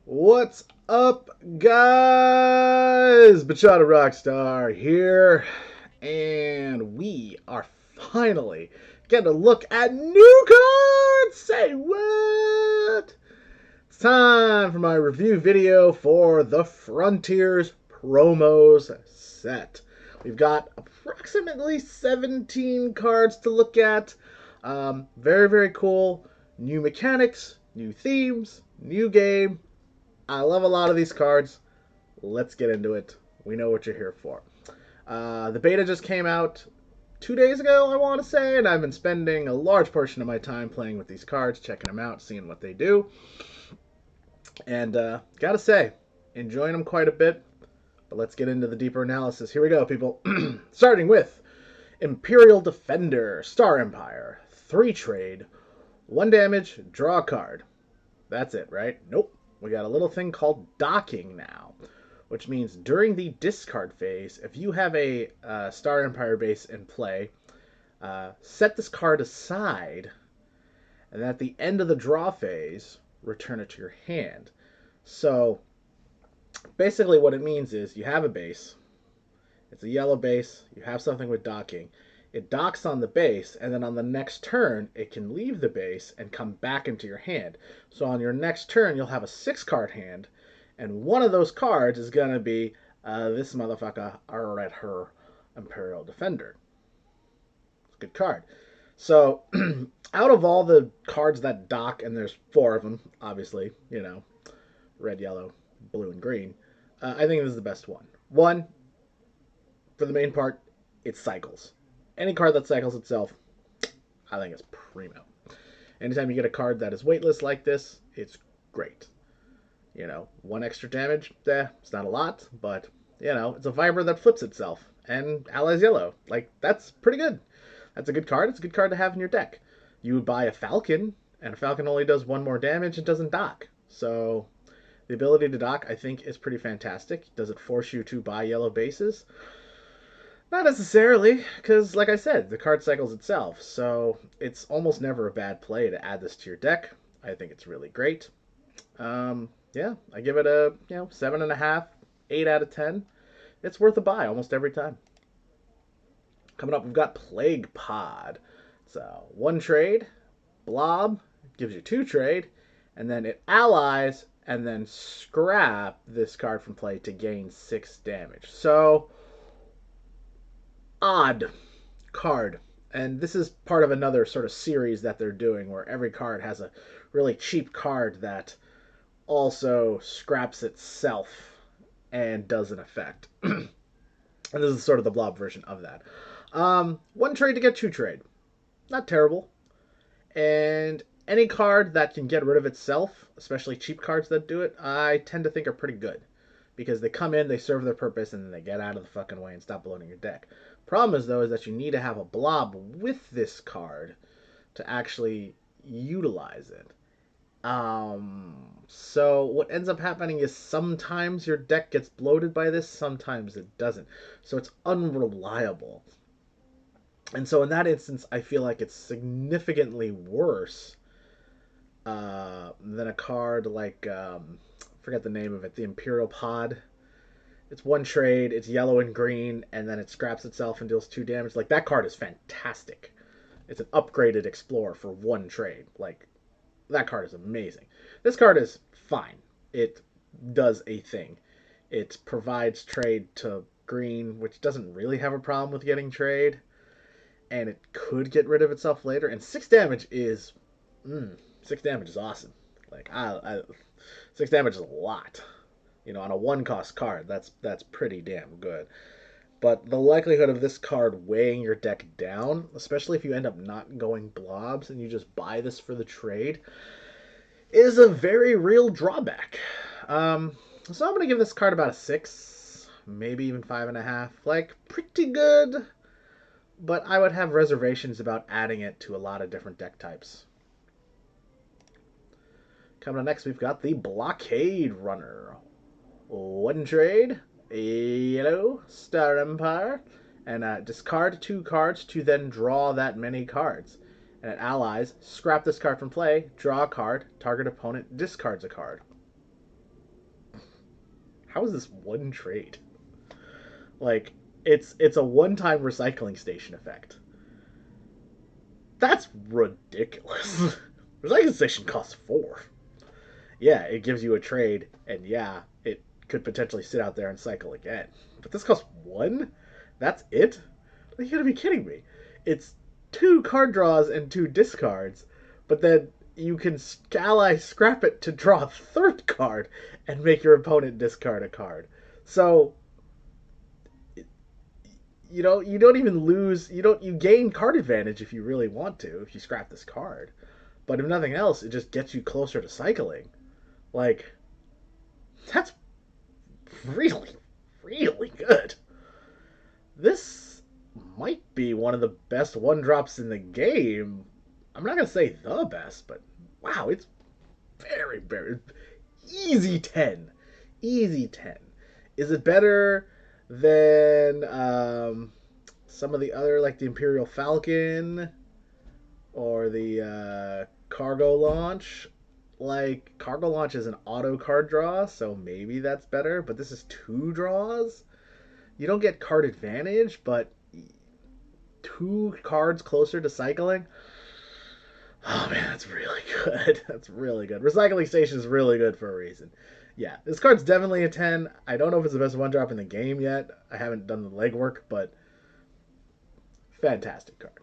What's up, guys? Bachata Rockstar here, and we are finally getting to look at new cards. Say what? It's time for my review video for the Frontiers Promos set. We've got approximately 17 cards to look at. Very, very cool. New mechanics, new themes, new game. I love a lot of these cards. Let's get into it. We know what you're here for. The beta just came out 2 days ago, I want to say, and I've been spending a large portion of my time playing with these cards, checking them out, seeing what they do. And gotta say, enjoying them quite a bit. But let's get into the deeper analysis. Here we go, people. Starting with Imperial Defender, Star Empire, 3 trade, 1 damage, draw a card. That's it, right? Nope. We got a little thing called docking now, which means during the discard phase, if you have a Star Empire base in play, set this card aside, and at the end of the draw phase, return it to your hand. So basically what it means is you have a base, it's a yellow base, you have something with docking, it docks on the base, and then on the next turn, it can leave the base and come back into your hand. So on your next turn, you'll have a 6-card hand, and one of those cards is going to be this motherfucker right here, Imperial Defender. It's a good card. So out of all the cards that dock, and there's 4 of them, obviously, red, yellow, blue, and green, I think this is the best one. One, for the main part, it cycles. Any card that cycles itself, I think it's primo. Anytime you get a card that is weightless like this, it's great. 1 extra damage, it's not a lot, but, it's a Viper that flips itself, and allies yellow. Like, that's pretty good. That's a good card. It's a good card to have in your deck. You would buy a Falcon, and a Falcon only does 1 more damage and doesn't dock. So, the ability to dock, I think, is pretty fantastic. Does it force you to buy yellow bases? Not necessarily, because like I said, the card cycles itself, so it's almost never a bad play to add this to your deck. I think it's really great. Yeah, I give it a 7.5, 8 out of 10. It's worth a buy almost every time. Coming up, we've got Plague Pod. So 1 trade, Blob gives you 2 trade, and then it allies and then scrap this card from play to gain 6 damage. So odd card. And this is part of another sort of series that they're doing where every card has a really cheap card that also scraps itself and does an effect. And this is sort of the blob version of that. 1 trade to get 2 trade. Not terrible. And any card that can get rid of itself, especially cheap cards that do it, I tend to think are pretty good. Because they come in, they serve their purpose, and then they get out of the fucking way and stop bloating your deck. Problem is, though, is that you need to have a blob with this card to actually utilize it. So what ends up happening is sometimes your deck gets bloated by this, sometimes it doesn't. So it's unreliable. And so in that instance, I feel like it's significantly worse than a card like, forget the name of it, the Imperial Pod. It's 1 trade, it's yellow and green, and then it scraps itself and deals 2 damage. Like, that card is fantastic. It's an upgraded Explorer for 1 trade. Like, that card is amazing. This card is fine. It does a thing. It provides trade to green, which doesn't really have a problem with getting trade. And it could get rid of itself later. And 6 damage is... 6 damage is awesome. Like, 6 damage is a lot. On a 1-cost card, that's pretty damn good. But the likelihood of this card weighing your deck down, especially if you end up not going blobs and you just buy this for the trade, is a very real drawback. So I'm going to give this card about a 6, maybe even 5.5. Like, pretty good, but I would have reservations about adding it to a lot of different deck types. Coming up next, we've got the Blockade Runner. 1 trade, yellow, Star Empire, and discard 2 cards to then draw that many cards. And it allies, scrap this card from play, draw a card, target opponent discards a card. How is this one trade? Like, it's a one-time recycling station effect. That's ridiculous. Recycling station costs 4. Yeah, it gives you a trade, and yeah, it could potentially sit out there and cycle again. But this costs 1? That's it? You gotta be kidding me. It's 2 card draws and 2 discards, but then you can ally scrap it to draw a 3rd card and make your opponent discard a card. So you don't even lose, you gain card advantage if you really want to, if you scrap this card. But if nothing else, it just gets you closer to cycling. Like, that's really, really good. This might be one of the best one drops in the game. I'm not gonna say the best, but wow, it's very, very easy 10. Easy 10. Is it better than some of the other, like the Imperial Falcon or the Cargo Launch? Like, Cargo Launch is an auto card draw, so maybe that's better, but this is 2 draws. You don't get card advantage, but 2 cards closer to cycling. Oh man, that's really good. That's really good. Recycling Station is really good for a reason. Yeah, this card's definitely a 10. I don't know if it's the best one drop in the game yet. I haven't done the legwork, but fantastic card.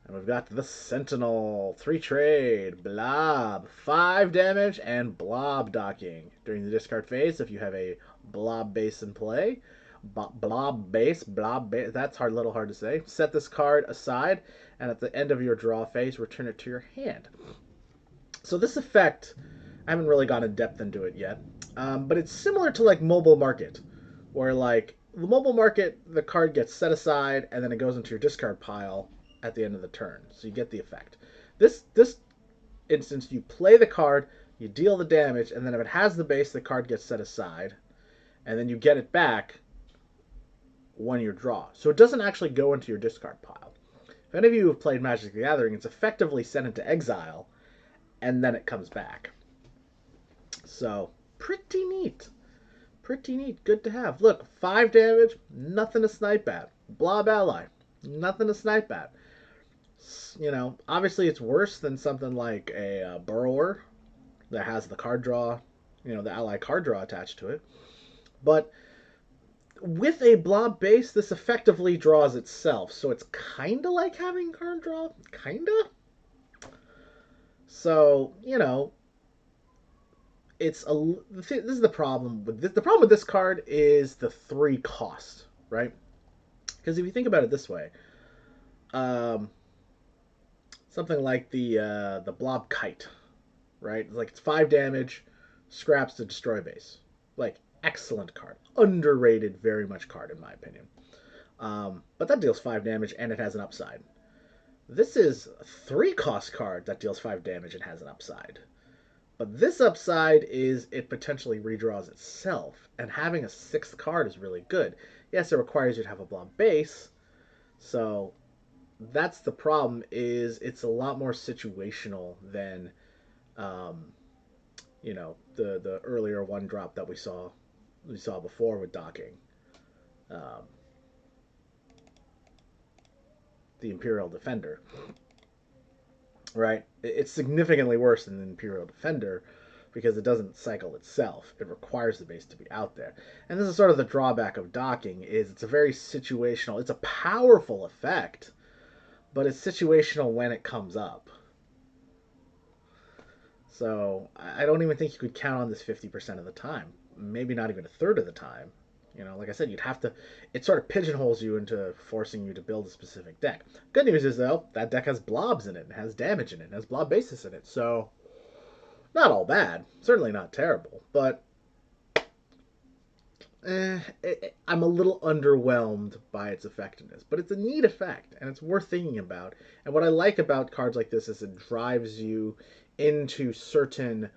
And we've got the Sentinel. 3 trade. Blob. 5 damage and blob docking. During the discard phase, if you have a blob base in play. Blob base. That's a little hard to say. Set this card aside, and at the end of your draw phase, return it to your hand. So this effect, I haven't really gone in depth into it yet, but it's similar to like Mobile Market, where like the Mobile Market, the card gets set aside and then it goes into your discard pile at the end of the turn, so you get the effect. This instance, you play the card, you deal the damage, and then if it has the base, the card gets set aside, and then you get it back when you draw. So it doesn't actually go into your discard pile. If any of you have played Magic the Gathering, it's effectively sent into exile, and then it comes back. So pretty neat. Pretty neat. Good to have. Look, 5 damage, nothing to snipe at. Blob ally, nothing to snipe at. Obviously it's worse than something like a Burrower that has the card draw, the ally card draw attached to it. But with a blob base, this effectively draws itself, so it's kind of like having card draw, kind of. So it's this is the problem with this. The problem with this card is the 3 cost, right? Because if you think about it this way, um, something like the Blob Kite, right? Like it's 5 damage, scraps to destroy base. Like excellent card, underrated very much card in my opinion. But that deals 5 damage and it has an upside. This is a 3 cost card that deals 5 damage and has an upside. But this upside is it potentially redraws itself, and having a 6th card is really good. Yes, it requires you to have a blob base, so that's the problem. Is it's a lot more situational than, um, the earlier one drop that we saw before with docking, um, the Imperial Defender. Right? It's significantly worse than the Imperial Defender because it doesn't cycle itself. It requires the base to be out there. And this is sort of the drawback of docking is it's a very situational, it's a powerful effect, but it's situational when it comes up. So I don't even think you could count on this 50% of the time. Maybe not even a third of the time. Like I said, you'd have to. It sort of pigeonholes you into forcing you to build a specific deck. Good news is, though, that deck has blobs in it, and has damage in it, and has blob basis in it. So, not all bad. Certainly not terrible. But I'm a little underwhelmed by its effectiveness. But it's a neat effect, and it's worth thinking about. And what I like about cards like this is it drives you into certain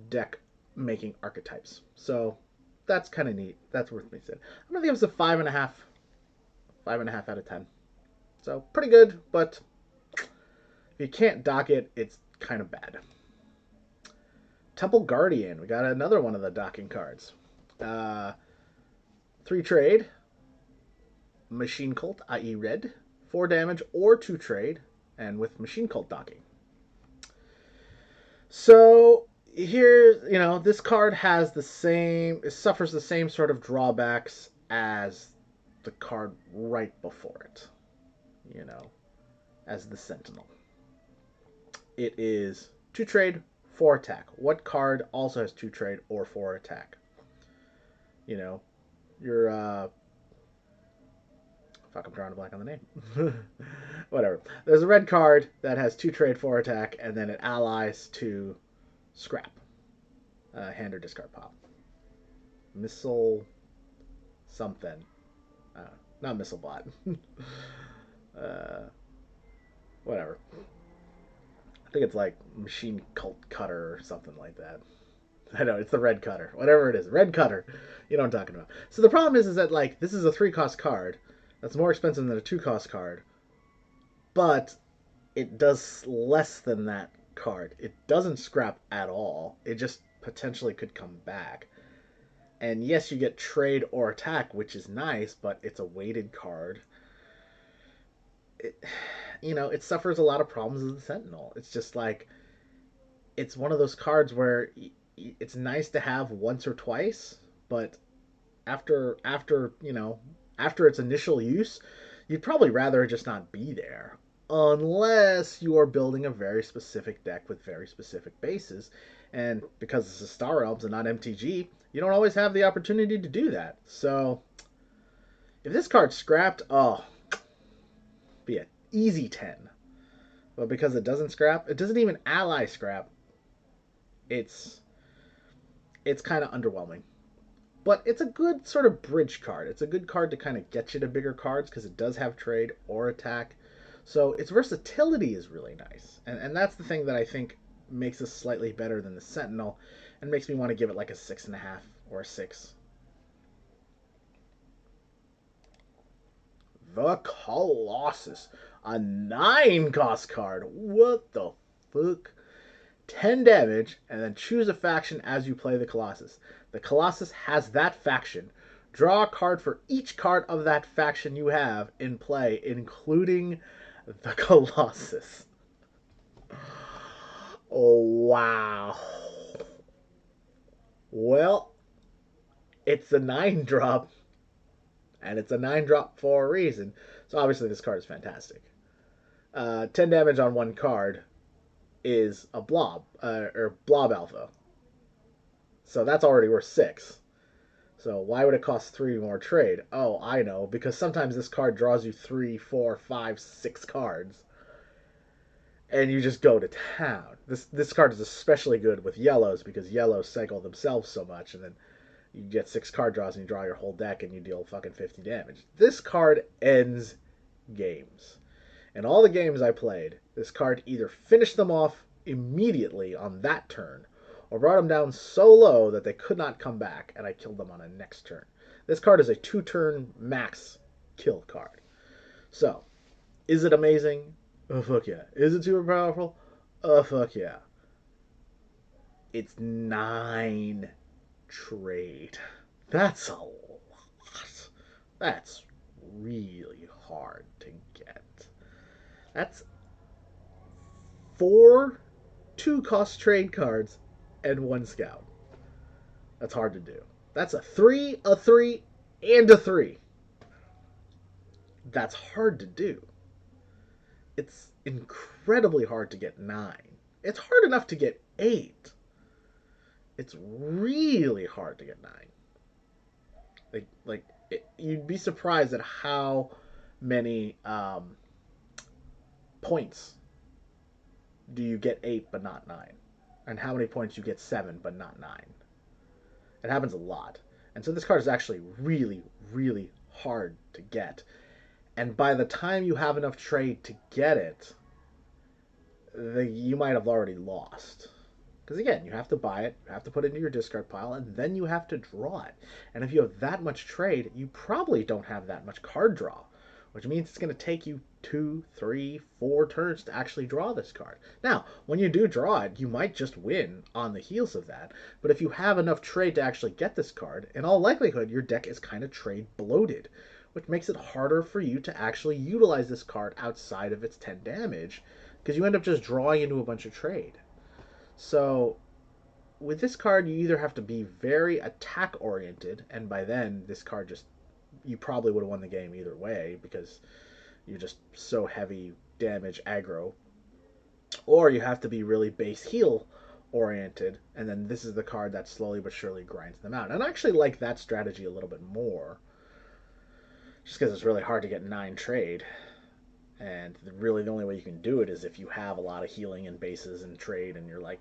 deck making archetypes. So that's kind of neat. That's worth me saying. I'm gonna give this a 5.5, 5.5 out of 10. So pretty good, but if you can't dock it, it's kind of bad. Temple Guardian. We got another one of the docking cards. 3 trade. Machine Cult, i.e. red. 4 damage or 2 trade. And with Machine Cult docking. So here, this card has it suffers the same sort of drawbacks as the card right before it, as the Sentinel. It is 2 trade, 4 attack. What card also has 2 trade or 4 attack? Your fuck, I'm drawing a blank on the name. Whatever. There's a red card that has 2 trade, 4 attack, and then it allies to scrap. Hand or discard pile. Missile something. Not Missile Bot. Whatever. I think it's like Machine Cult Cutter or something like that. I know, it's the red cutter. Whatever it is. Red cutter. You know what I'm talking about. So the problem is that, like, this is a 3-cost card. That's more expensive than a 2-cost card. But it does less than that card. It doesn't scrap at all. It just potentially could come back. And yes, you get trade or attack, which is nice, but it's a weighted card. It suffers a lot of problems as the Sentinel. It's just like, it's one of those cards where it's nice to have once or twice, but after its initial use, you'd probably rather just not be there. Unless you are building a very specific deck with very specific bases. And because this is Star Realms and not MTG, you don't always have the opportunity to do that. So, if this card's scrapped, be an easy 10. But because it doesn't scrap, it doesn't even ally scrap, it's kind of underwhelming. But it's a good sort of bridge card. It's a good card to kind of get you to bigger cards because it does have trade or attack. So its versatility is really nice. And that's the thing that I think makes this slightly better than the Sentinel and makes me want to give it like a 6.5 or a 6. The Colossus. A 9-cost card. What the fuck? 10 damage, and then choose a faction as you play the Colossus. The Colossus has that faction. Draw a card for each card of that faction you have in play, including the Colossus. Oh, wow. Well, it's a 9-drop, and it's a 9-drop for a reason. So obviously this card is fantastic. 10 damage on one card is a blob, or blob alpha. So that's already worth 6. So why would it cost 3 more trade? Oh, I know, because sometimes this card draws you 3, 4, 5, 6 cards. And you just go to town. This card is especially good with yellows, because yellows cycle themselves so much, and then you get 6 card draws and you draw your whole deck and you deal fucking 50 damage. This card ends games. In all the games I played, this card either finished them off immediately on that turn, or brought them down so low that they could not come back, and I killed them on a next turn. This card is a 2-turn max kill card. So, is it amazing? Oh, fuck yeah. Is it super powerful? Oh, fuck yeah. It's 9 trade. That's a lot. That's really hard to get. That's 4 2-cost trade cards and 1 scout. That's hard to do. That's a 3, a 3, and a 3. That's hard to do. It's incredibly hard to get 9. It's hard enough to get 8. It's really hard to get 9. You'd be surprised at how many points do you get 8 but not 9, and how many points you get 7 but not 9. It happens a lot. And so this card is actually really, really hard to get. And by the time you have enough trade to get it, you might have already lost. Because again, you have to buy it, you have to put it into your discard pile, and then you have to draw it. And if you have that much trade, you probably don't have that much card draw. which means it's going to take you 2, 3, 4 turns to actually draw this card. Now, when you do draw it, you might just win on the heels of that, but if you have enough trade to actually get this card, in all likelihood, your deck is kind of trade bloated, which makes it harder for you to actually utilize this card outside of its 10 damage, because you end up just drawing into a bunch of trade. So, with this card, you either have to be very attack oriented, and by then, this card just, you probably would have won the game either way, because you're just so heavy damage aggro, or you have to be really base heal oriented, and then this is the card that slowly but surely grinds them out. And I actually like that strategy a little bit more, just because it's really hard to get 9 trade, and really the only way you can do it is if you have a lot of healing and bases and trade, and you're like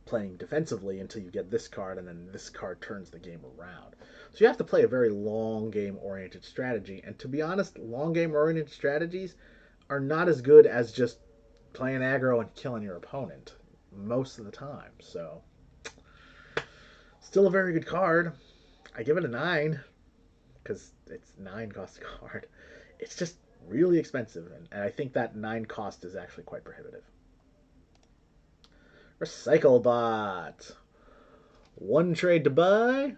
playing defensively until you get this card, and then this card turns the game around. So you have to play a very long game oriented strategy, and to be honest, long game oriented strategies are not as good as just playing aggro and killing your opponent most of the time. So still a very good card. I give it a 9 because it's 9 cost a card. It's just really expensive, and I think that 9 cost is actually quite prohibitive. Recycle Bot. 1 trade to buy.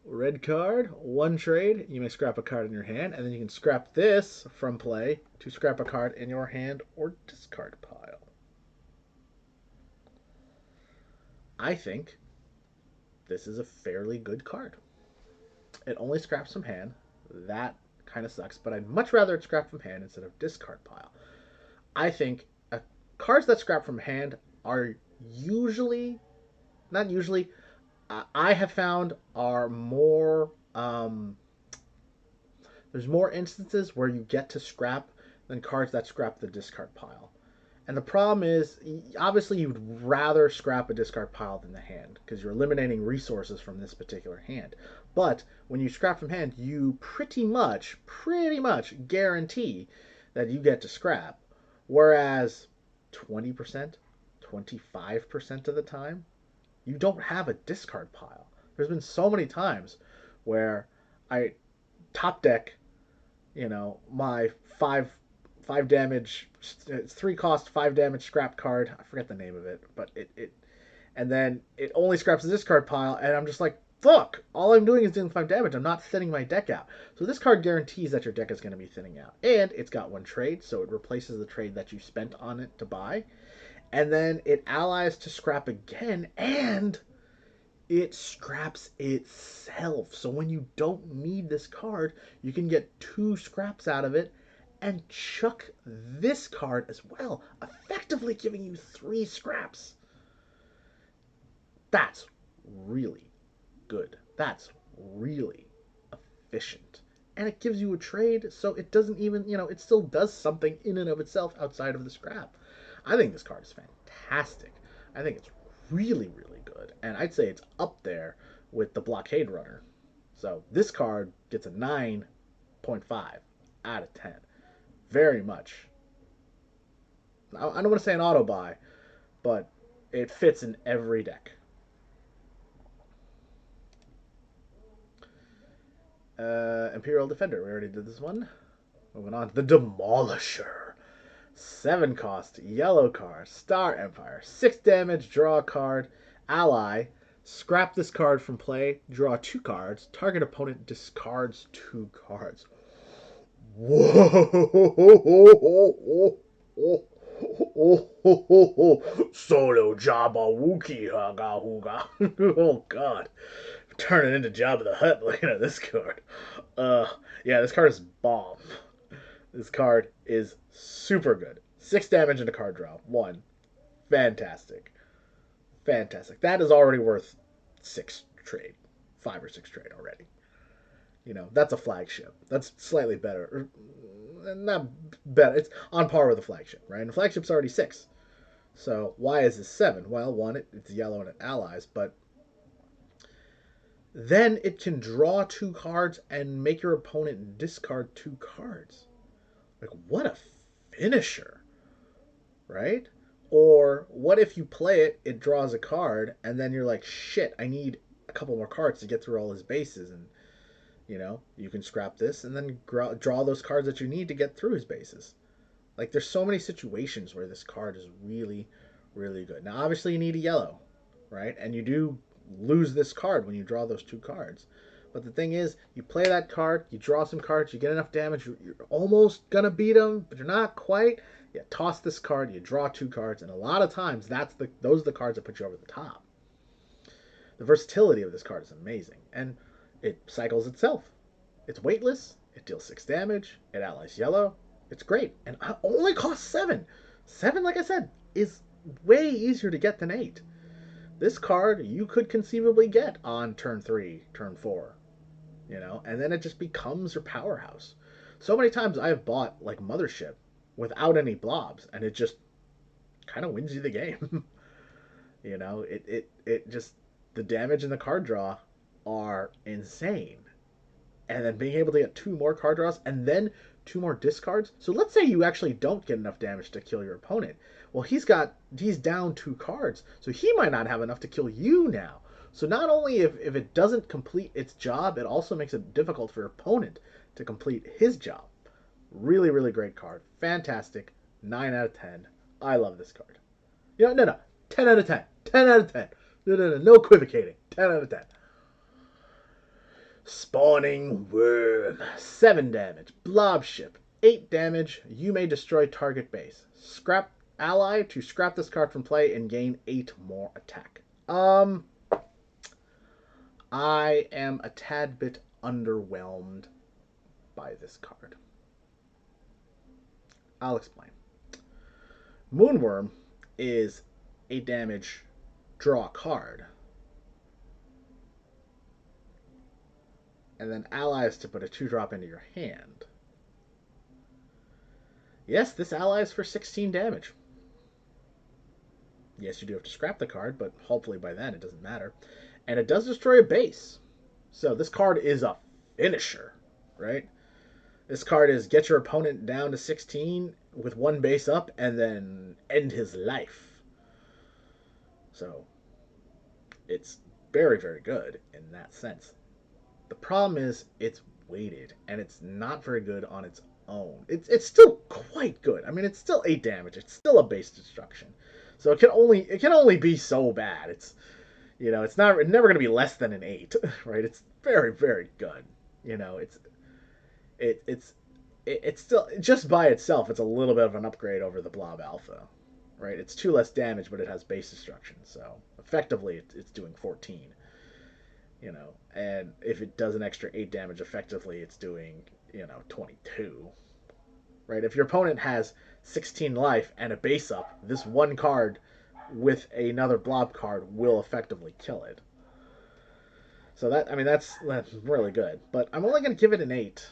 Red card, 1 trade. You may scrap a card in your hand, and then you can scrap this from play to scrap a card in your hand or discard pile. I think this is a fairly good card. It only scraps from hand. That kind of sucks, but I'd much rather it scrap from hand instead of discard pile. I think cards that scrap from hand are usually, not usually, I have found are more, there's more instances where you get to scrap than cards that scrap the discard pile. And the problem is, obviously you'd rather scrap a discard pile than the hand, because you're eliminating resources from this particular hand. But when you scrap from hand, you pretty much guarantee that you get to scrap. Whereas 20%, 25% of the time, you don't have a discard pile. There's been so many times where I top deck, my 5 damage, it's 3 cost 5 damage scrap card. I forget the name of it, but it and then it only scraps the discard pile, and I'm just like, fuck! All I'm doing is doing 5 damage. I'm not thinning my deck out. So this card guarantees that your deck is going to be thinning out, and it's got 1 trade, so it replaces the trade that you spent on it to buy, and then it allies to scrap again, and it scraps itself. So when you don't need this card, you can get 2 scraps out of it and chuck this card as well, effectively giving you 3 scraps. That's really good. That's really efficient. And it gives you a trade, so it doesn't even, it still does something in and of itself outside of the scrap. I think this card is fantastic. I think it's really, really good. And I'd say it's up there with the Blockade Runner. So this card gets a 9.5 out of 10. Very much. I don't want to say an auto buy, but it fits in every deck. Imperial Defender. We already did this one. Moving on to the Demolisher. 7 cost, yellow card, Star Empire, 6 damage, draw a card, ally, scrap this card from play, draw 2 cards, target opponent discards 2 cards. Whoa! Solo Jabba Wookie Haga Hooga. Oh god. Turning into Jabba the Hutt looking at this card. Yeah, this card is bomb. This card is super good. 6 damage into card draw. 1. Fantastic. Fantastic. That is already worth 6 trade. 5 or 6 trade already. That's a flagship. That's slightly better. Not better. It's on par with a flagship, right? And the flagship's already 6. So why is this 7? Well, 1, it's yellow and it allies, but then it can draw 2 cards and make your opponent discard 2 cards. Like, what a finisher, right? Or what if you play it, it draws a card, and then you're like, shit, I need a couple more cards to get through all his bases, and You know, you can scrap this and then draw those cards that you need to get through his bases. Like, there's so many situations where this card is really, really good. Now, obviously, you need a yellow, right? And you do lose this card when you draw those two cards. But the thing is, you play that card, you draw some cards, you get enough damage, you're almost gonna beat them, but you're not quite. You toss this card, you draw two cards, and a lot of times those are the cards that put you over the top. The versatility of this card is amazing, and it cycles itself. It's weightless, it deals 6 damage, it allies yellow, it's great, and only costs 7. 7, like I said, is way easier to get than 8. This card you could conceivably get on turn 3, turn 4, you know, and then it just becomes your powerhouse. So many times I have bought like Mothership without any blobs, and it just kind of wins you the game. You know, it just, the damage and the card draw are insane. And then being able to get 2 more card draws and then 2 more discards. So let's say you actually don't get enough damage to kill your opponent. Well, he's down 2 cards, so he might not have enough to kill you now. So not only if it doesn't complete its job, it also makes it difficult for your opponent to complete his job. Really, really great card. Fantastic. 9 out of 10. I love this card. You know, no. 10 out of 10. 10 out of 10. No equivocating. 10 out of 10. Spawning Worm. 7 damage. Blob Ship. 8 damage. You may destroy target base. Scrap ally to scrap this card from play and gain 8 more attack. I am a tad bit underwhelmed by this card. I'll explain. Moonworm is a damage draw card. And then allies to put a 2-drop into your hand. Yes, this ally is for 16 damage. Yes, you do have to scrap the card, but hopefully by then it doesn't matter. And it does destroy a base. So this card is a finisher, right? This card is get your opponent down to 16 with 1 base up and then end his life. So it's very, very good in that sense. The problem is it's weighted and it's not very good on its own. It's still quite good. I mean, it's still 8 damage. It's still a base destruction. So it can only be so bad. It's, you know, it's never going to be less than an 8, right? It's very, very good. You know, it's still, just by itself, it's a little bit of an upgrade over the Blob Alpha, right? It's 2 less damage, but it has base destruction. So effectively, it's doing 14. You know, and if it does an extra 8 damage, effectively, it's doing, you know, 22. Right? If your opponent has 16 life and a base up, this one card with another blob card will effectively kill it. So that, I mean, that's really good. But I'm only going to give it an 8.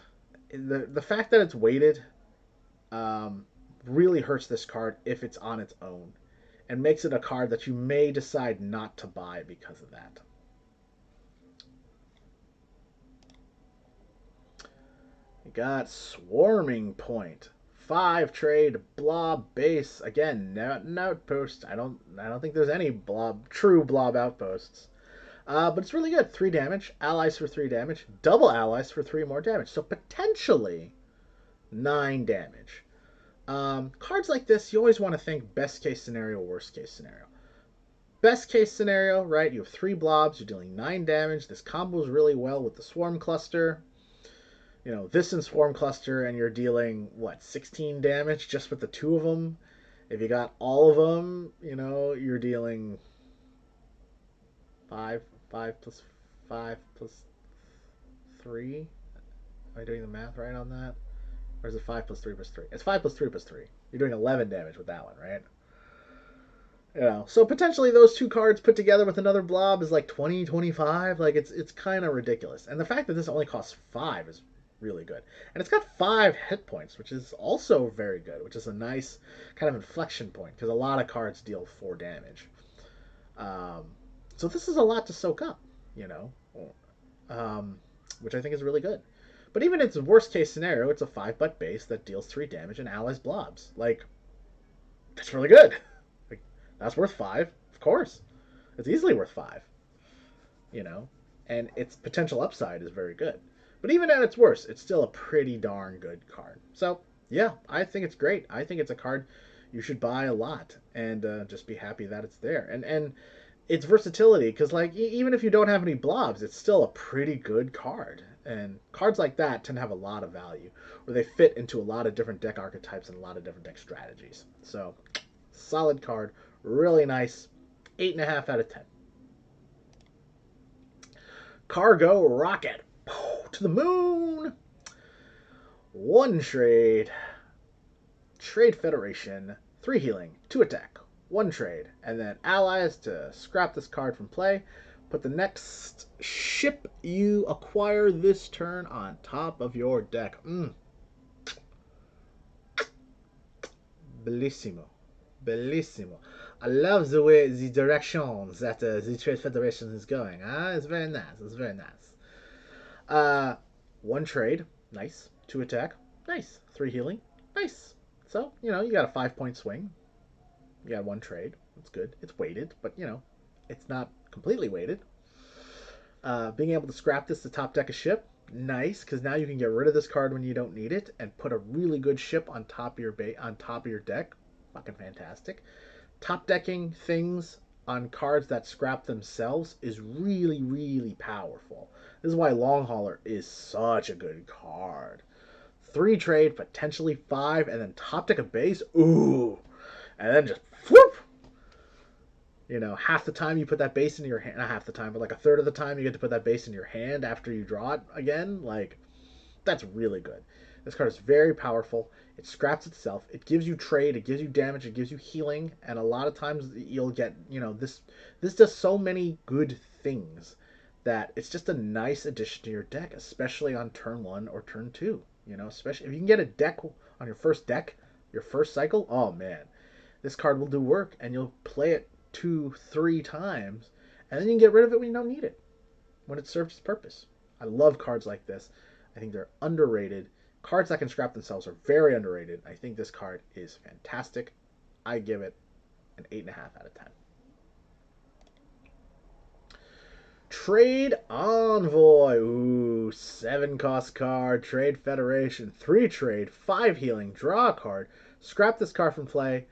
The fact that it's weighted really hurts this card if it's on its own, and makes it a card that you may decide not to buy because of that. We got Swarming Point. 5 trade Blob Base. Again, not an outpost. I don't think there's any true blob outposts. But it's really good. 3 damage. Allies for 3 damage. Double allies for 3 more damage. So potentially 9 damage. Cards like this, you always want to think best case scenario, worst case scenario. Best case scenario, right? You have 3 blobs. You're dealing 9 damage. This combos really well with the Swarm Cluster. You know, this in Swarm Cluster, and you're dealing, 16 damage just with the 2 of them? If you got all of them, you know, you're dealing 5 plus 5 plus 3? Am I doing the math right on that? Or is it 5 plus 3 plus 3? It's 5 plus 3 plus 3. You're doing 11 damage with that one, right? You know, so potentially those 2 cards put together with another blob is like 20, 25. Like, it's kind of ridiculous. And the fact that this only costs 5 is really good. And it's got 5 hit points, which is also very good, which is a nice kind of inflection point, because a lot of cards deal 4 damage. So this is a lot to soak up, you know, which I think is really good. But even its worst case scenario, it's a 5-butt base that deals 3 damage and allies blobs. Like, that's really good. Like, that's worth 5, of course. It's easily worth 5, you know, and its potential upside is very good. But But even at its worst, it's still a pretty darn good card. So, yeah, I think it's great. I think it's a card you should buy a lot and just be happy that it's there. And its versatility, because like even if you don't have any blobs, it's still a pretty good card. And cards like that tend to have a lot of value, where they fit into a lot of different deck archetypes and a lot of different deck strategies. So, solid card, really nice. 8.5 out of 10. Cargo Rocket. To the moon. One trade. Trade Federation. 3 healing. 2 attack. 1 trade. And then allies to scrap this card from play. Put the next ship you acquire this turn on top of your deck. Bellissimo. Bellissimo. I love the way the directions that the Trade Federation is going. It's very nice. It's very nice. 1 trade. Nice. 2 attack. Nice. 3 healing. Nice. So, you got a 5-point swing. You got 1 trade. It's good. It's weighted, but, it's not completely weighted. Being able to scrap this to top deck a ship. Nice, because now you can get rid of this card when you don't need it and put a really good ship on top of your deck. Fucking fantastic. Top decking things on cards that scrap themselves is really, really powerful. This is why Long Hauler is such a good card. 3 trade, potentially 5, and then top deck a base. Ooh. And then just whoop. Half the time you put that base into your hand, not half the time, but like a third of the time you get to put that base in your hand after you draw it again. Like, that's really good. This card is very powerful. It scraps itself. It gives you trade. It gives you damage. It gives you healing. And a lot of times you'll get, this does so many good things that it's just a nice addition to your deck, especially on turn 1 or turn 2. Especially if you can get a deck on your first cycle. Oh man, this card will do work, and you'll play it 2-3 times, and then you can get rid of it when you don't need it, when it serves its purpose. I love cards like this. I think they're underrated. Cards that can scrap themselves are very underrated. I think this card is fantastic. I give it an 8.5 out of 10. Trade Envoy. Ooh, 7 cost card. Trade Federation. 3 trade. 5 healing. Draw a card. Scrap this card from play.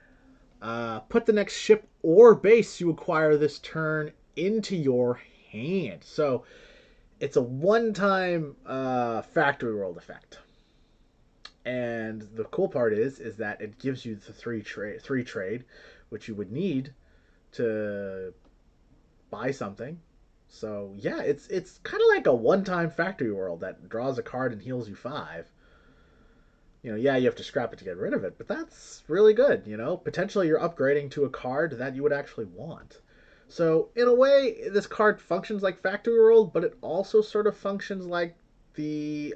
Put the next ship or base you acquire this turn into your hand. So it's a one-time factory world effect. And the cool part is that it gives you the 3 trade, which you would need to buy something. So yeah, it's kind of like a one-time factory world that draws a card and heals you 5. Yeah, you have to scrap it to get rid of it, but that's really good. Potentially you're upgrading to a card that you would actually want. So in a way, this card functions like Factory World, but it also sort of functions like the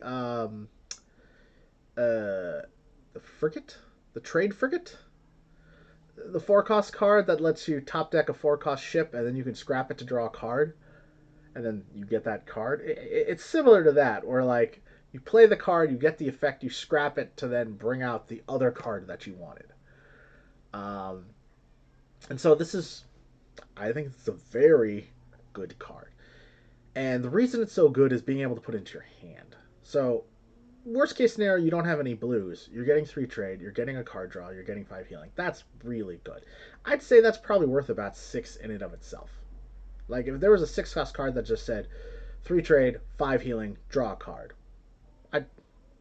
frigate, the trade frigate, the 4-cost card that lets you top deck a 4-cost ship, and then you can scrap it to draw a card, and then you get that card. It's similar to that, where like you play the card, you get the effect, you scrap it to then bring out the other card that you wanted. And so I think it's a very good card. And the reason it's so good is being able to put it into your hand. So, worst case scenario, you don't have any blues. You're getting 3 trade, you're getting a card draw, you're getting 5 healing. That's really good. I'd say that's probably worth about 6 in and of itself. Like, if there was a 6-cost card that just said 3 trade, 5 healing, draw a card,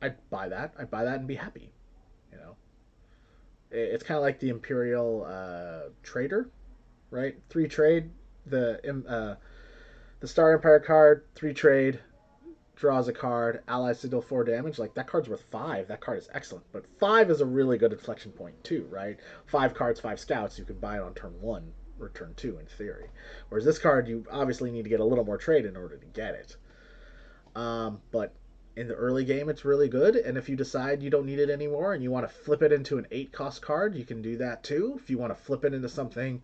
I'd buy that. I'd buy that and be happy. It's kind of like the Imperial Trader, right? 3 trade, the Star Empire card, 3 trade, draws a card, allies to deal 4 damage. Like, that card's worth 5. That card is excellent. But 5 is a really good inflection point too, right? 5 cards, 5 scouts. You could buy it on turn 1 or turn 2 in theory. Whereas this card, you obviously need to get a little more trade in order to get it. But in the early game, it's really good. And if you decide you don't need it anymore and you want to flip it into an 8-cost card, you can do that too. If you want to flip it into something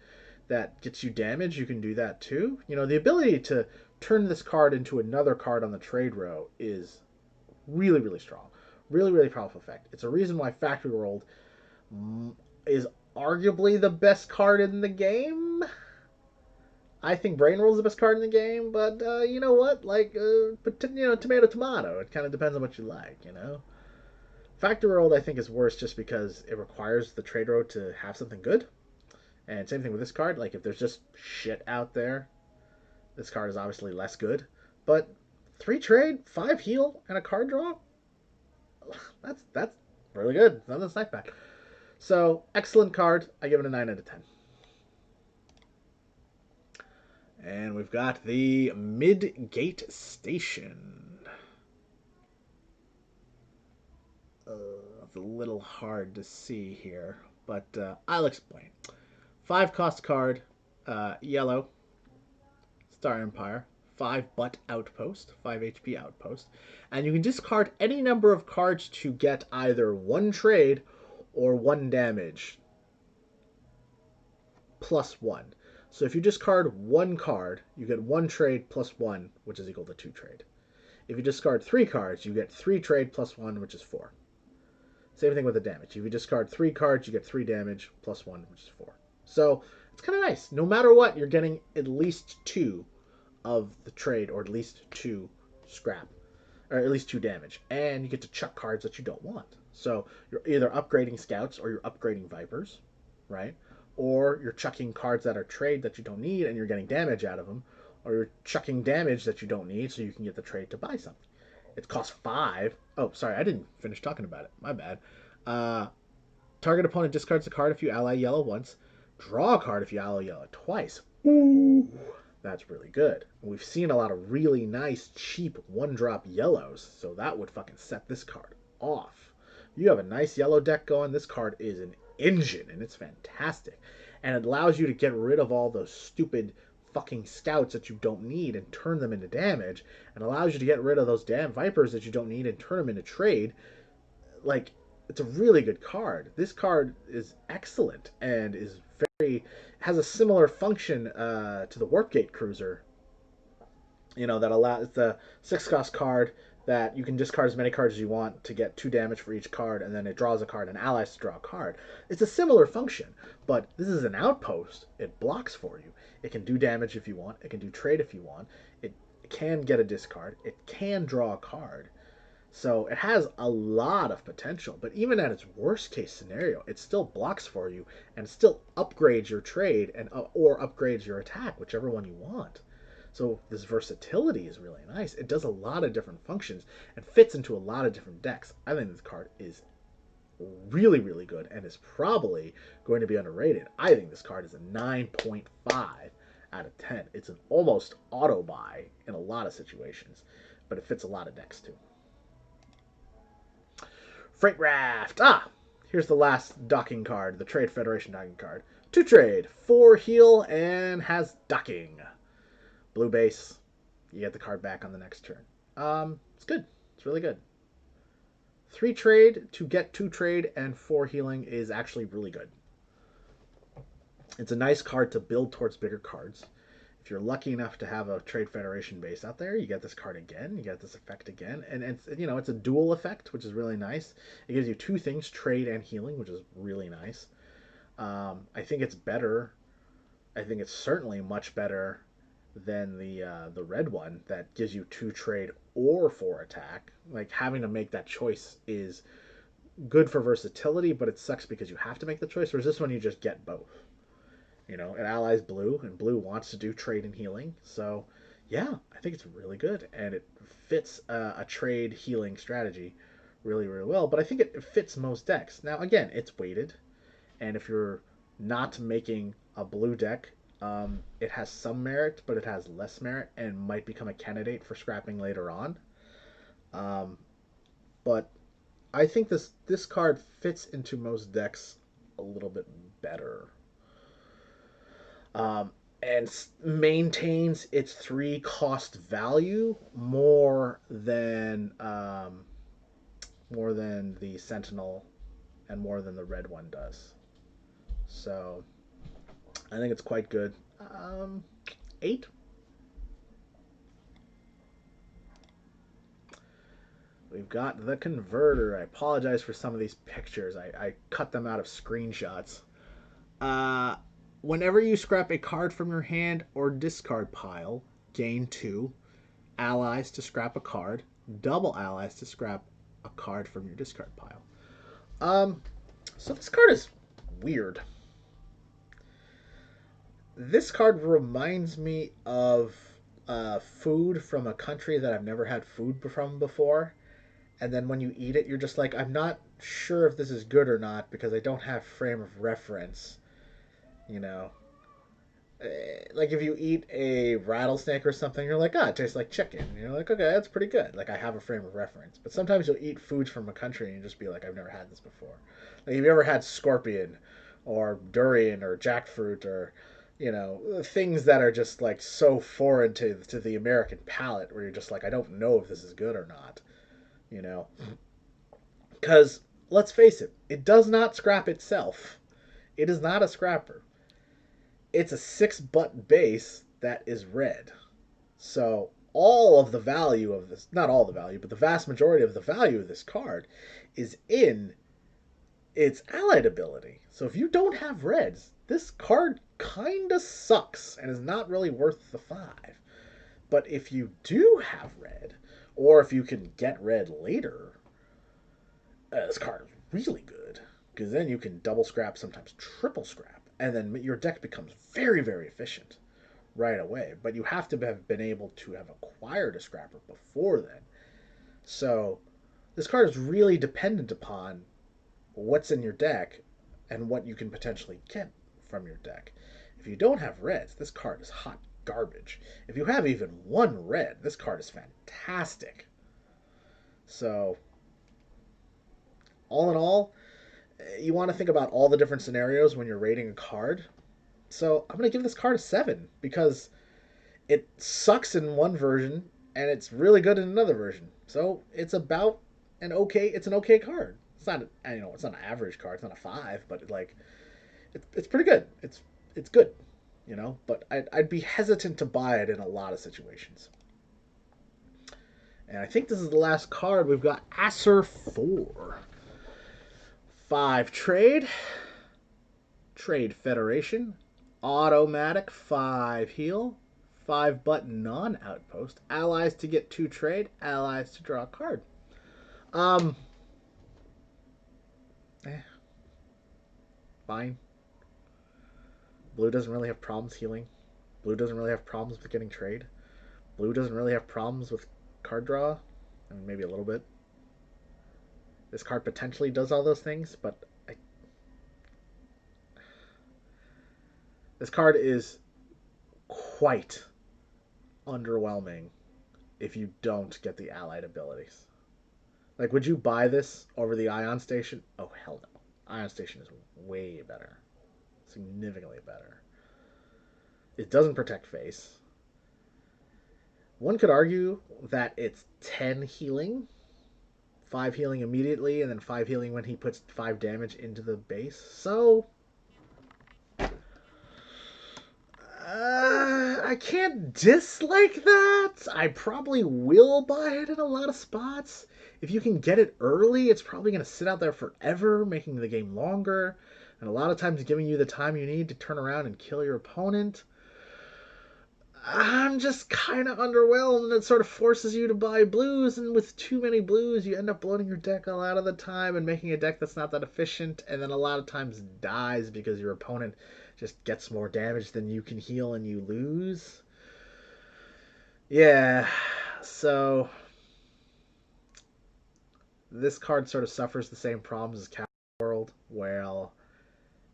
that gets you damage, you can do that too. The ability to turn this card into another card on the trade row is really, really strong. Really, really powerful effect. It's a reason why Factory World is arguably the best card in the game. I think Brain Roll is the best card in the game, but you know what? Like, tomato, tomato. It kind of depends on what you like, you know? Factor World, I think, is worse just because it requires the trade road to have something good. And same thing with this card. Like, if there's just shit out there, this card is obviously less good. But 3 trade, 5 heal, and a card draw? That's really good. That's not bad. So, excellent card. I give it a 9 out of 10. And we've got the Mid-Gate Station. It's a little hard to see here, but I'll explain. 5 cost card, yellow, Star Empire, 5 butt outpost, 5 HP outpost, and you can discard any number of cards to get either 1 trade or 1 damage plus 1. So if you discard 1 card, you get 1 trade plus 1, which is equal to 2 trade. If you discard 3 cards, you get 3 trade plus 1, which is 4. Same thing with the damage. If you discard 3 cards, you get 3 damage plus 1, which is 4. So it's kind of nice. No matter what, you're getting at least 2 of the trade, or at least 2 scrap, or at least 2 damage. And you get to chuck cards that you don't want. So you're either upgrading scouts or you're upgrading vipers, right? Or you're chucking cards that are trade that you don't need and you're getting damage out of them. Or you're chucking damage that you don't need so you can get the trade to buy something. It costs 5. Oh, sorry, I didn't finish talking about it. My bad. Target opponent discards a card if you ally yellow once. Draw a card if you ally yellow twice. Ooh, that's really good. We've seen a lot of really nice, cheap one-drop yellows, so that would fucking set this card off. If you have a nice yellow deck going, this card is an engine, and it's fantastic. And it allows you to get rid of all those stupid fucking scouts that you don't need and turn them into damage, and allows you to get rid of those damn vipers that you don't need and turn them into trade. Like, it's a really good card. This card is excellent and is very has a similar function to the Warpgate Cruiser. You know, that allows the 6 cost card that you can discard as many cards as you want to get 2 damage for each card, and then it draws a card and allies to draw a card. It's a similar function, but this is an outpost. It blocks for you. It can do damage if you want. It can do trade if you want. It can get a discard. It can draw a card. So it has a lot of potential, but even at its worst case scenario, it still blocks for you and still upgrades your trade and or upgrades your attack, whichever one you want. So this versatility is really nice. It does a lot of different functions and fits into a lot of different decks. I think this card is really, really good and is probably going to be underrated. I think this card is a 9.5 out of 10. It's an almost auto buy in a lot of situations, but it fits a lot of decks too. Freight Raft. Here's the last docking card, the Trade Federation docking card. 2 trade, 4 heal, and has docking. Blue base. You get the card back on the next turn. It's good. It's really good. 3 trade to get 2 trade and 4 healing is actually really good. It's a nice card to build towards bigger cards. If you're lucky enough to have a Trade Federation base out there, you get this card again, you get this effect again, and it's a dual effect, which is really nice. It gives you 2 things, trade and healing, which is really nice. I think it's better. I think it's certainly much better than the red one that gives you 2 trade or 4 attack. Like, having to make that choice is good for versatility, but it sucks because you have to make the choice. Whereas this one, you just get both. You know, it allies blue, and blue wants to do trade and healing. So, yeah, I think it's really good, and it fits a trade healing strategy really, really well. But I think it fits most decks. Now, again, it's weighted, and if you're not making a blue deck, it has some merit, but it has less merit, and might become a candidate for scrapping later on. But I think this card fits into most decks a little bit better. And maintains its 3 cost value more than the Sentinel and more than the red one does. So I think it's quite good. 8. We've got the converter. I apologize for some of these pictures. I cut them out of screenshots. Whenever you scrap a card from your hand or discard pile, gain 2 allies to scrap a card, double allies to scrap a card from your discard pile. So this card is weird. This card reminds me of food from a country that I've never had food from before. And then when you eat it, you're just like, I'm not sure if this is good or not because I don't have frame of reference. You know, like if you eat a rattlesnake or something, you're like, ah, it tastes like chicken. And you're like, okay, that's pretty good. Like I have a frame of reference. But sometimes you'll eat foods from a country and you just be like, I've never had this before. Like have you ever had scorpion or durian or jackfruit or things that are just like so foreign to the American palate where you're just like, I don't know if this is good or not. You know, because let's face it, it does not scrap itself. It is not a scrapper. It's a 6 button base that is red. So all of the value of this, not all the value, but the vast majority of the value of this card is in its allied ability. So if you don't have reds, this card kinda sucks and is not really worth the 5. But if you do have red, or if you can get red later, this card is really good. Because then you can double scrap, sometimes triple scrap. And then your deck becomes very, very efficient right away. But you have to have been able to have acquired a scrapper before then. So this card is really dependent upon what's in your deck and what you can potentially get from your deck. If you don't have reds, this card is hot garbage. If you have even 1 red, this card is fantastic. So, all in all, you want to think about all the different scenarios when you're rating a card. So, I'm going to give this card a 7 because it sucks in one version and it's really good in another version. So, it's about it's an okay card. It's not it's not an average card. It's not a 5, but it's pretty good. It's good, but I'd be hesitant to buy it in a lot of situations. And I think this is the last card. We've got Acer 4. 5 trade. Trade Federation. Automatic 5 heal. 5 button non-outpost. Allies to get 2 trade. Allies to draw a card. Fine. Blue doesn't really have problems healing. Blue doesn't really have problems with getting trade. Blue doesn't really have problems with card draw. I mean, maybe a little bit. This card potentially does all those things, but this card is quite underwhelming if you don't get the allied abilities. Like, would you buy this over the Ion Station? Oh, hell no. Ion Station is way better. Significantly better. It doesn't protect face. One could argue that it's 10 healing. 5 healing immediately, and then 5 healing when he puts 5 damage into the base. So, I can't dislike that. I probably will buy it in a lot of spots. If you can get it early, it's probably going to sit out there forever, making the game longer, and a lot of times giving you the time you need to turn around and kill your opponent. I'm just kind of underwhelmed. It sort of forces you to buy blues, and with too many blues, you end up bloating your deck a lot of the time and making a deck that's not that efficient, and then a lot of times dies because your opponent just gets more damage than you can heal and you lose. Yeah, so this card sort of suffers the same problems as Capital World, where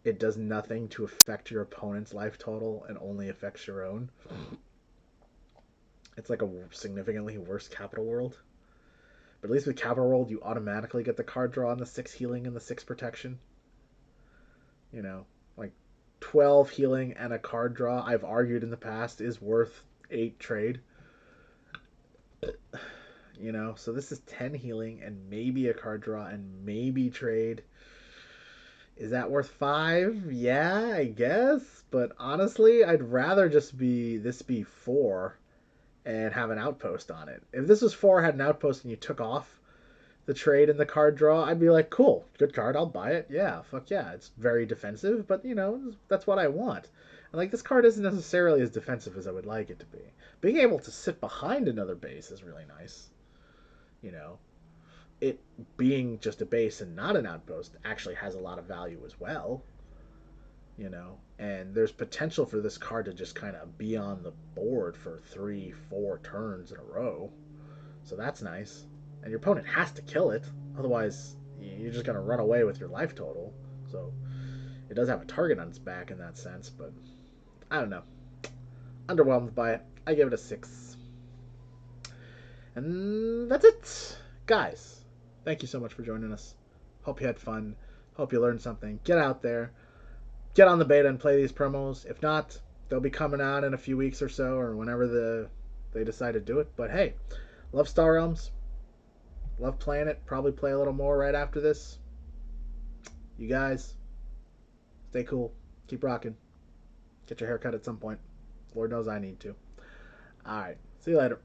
it does nothing to affect your opponent's life total and only affects your own. It's like a significantly worse Capital World. But at least with Capital World, you automatically get the card draw on the 6 healing and the 6 protection. Like 12 healing and a card draw, I've argued in the past, is worth 8 trade. So this is 10 healing and maybe a card draw and maybe trade. Is that worth 5? Yeah, I guess. But honestly, I'd rather just this be 4 and have an outpost on it. If this was 4, had an outpost, and you took off the trade and the card draw, I'd be like, cool, good card, I'll buy it. Yeah, fuck yeah. It's very defensive, but you know, that's what I want. And like this card isn't necessarily as defensive as I would like it to be. Being able to sit behind another base is really nice. You know, it being just a base and not an outpost actually has a lot of value as well. You know, and there's potential for this card to just kind of be on the board for 3, 4 turns in a row. So that's nice. And your opponent has to kill it, otherwise you're just gonna run away with your life total. So it does have a target on its back in that sense, but I don't know. Underwhelmed by it. I give it a 6. And that's it. Guys, thank you so much for joining us. Hope you had fun. Hope you learned something. Get out there. Get on the beta and play these promos. If not, they'll be coming out in a few weeks or so, or whenever they decide to do it. But hey, love Star Realms. Love playing it. Probably play a little more right after this. You guys, stay cool. Keep rocking. Get your hair cut at some point. Lord knows I need to. Alright. See you later.